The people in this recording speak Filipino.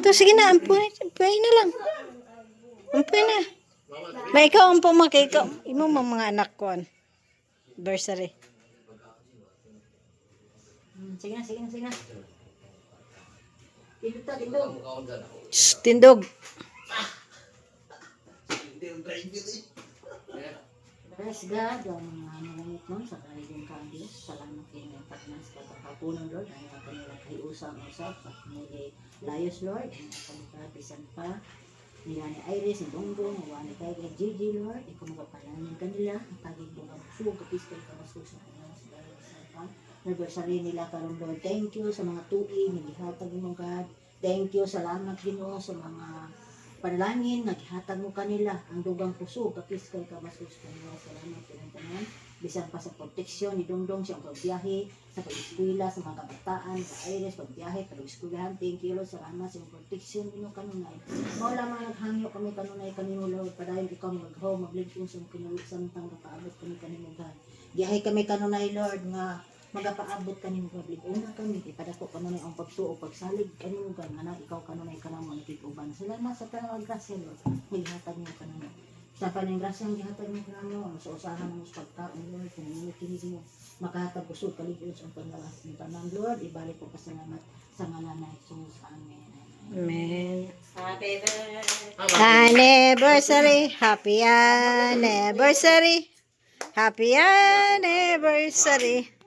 to. Sige na, ampunin. Ampunin na lang. Ampunin na. May ikaw ang pumaki. Ikaw. Imo mga anak ko. Bursary. Sige na, sige na, sige na. Tindog ta, tindog. Shh, tindog. Praise God, ang mga nagamit mo sa kaligong kandiyos. Salamat kayo ng pagnas pagkakapunan, Lord. Ang mga kanila kay usang-usap at muli layos, Lord. Ang mga kalipatisan pa. Nila ni Iris, ni Bongbong, ni kay Gigi, Lord. Ikaw magpapalanin kanila. Ang tagig mo ang sugo, kapis kayo kamastos na kanila sa dalawa anniversary nila karon, Lord. Thank you sa mga tuig, naghihatag mo, God. Thank you, salamat Ginoo sa mga panalangin, naghihatag mo kanila ang dugang puso, kapis kay kamastos kanila. Salamat pinantanan. Bisan pa sa proteksyon ni Dongdong siyang pagbiyahe, sa pag-eskwela, sa mga kabataan, sa Iris, pagbiyahe, pag-eskwelahan. Thank you, Lord. Salamat sa proteksyon nino kanunay. Mao lamang naghangyo kami kanunay kanino, Lord. Padayon ikaw maghaw, maglingkod sa kinulit samtang kapaabot kami kanino, God. Giyahay kami kanunay, Lord, nga magapaabot kanimo public una kami ipadako kanunay ang pagtuo pagsalig kanimo gan nga ikaw kanunay kanamo nakituban. Salamat sa tanang grasya, Lord. Gihatag mo kanimo sa paning grasya ang gihatag mo kanamo sa usahan mo sa pagkaon, Lord. Kanimo kini mo makahatag usod kaligod sa panglawas ng tanan, Lord. Ibalik ko pasalamat sa ngalan ni Jesus. Amen. Amen. Happy birthday. Anniversary. Happy anniversary. Happy anniversary.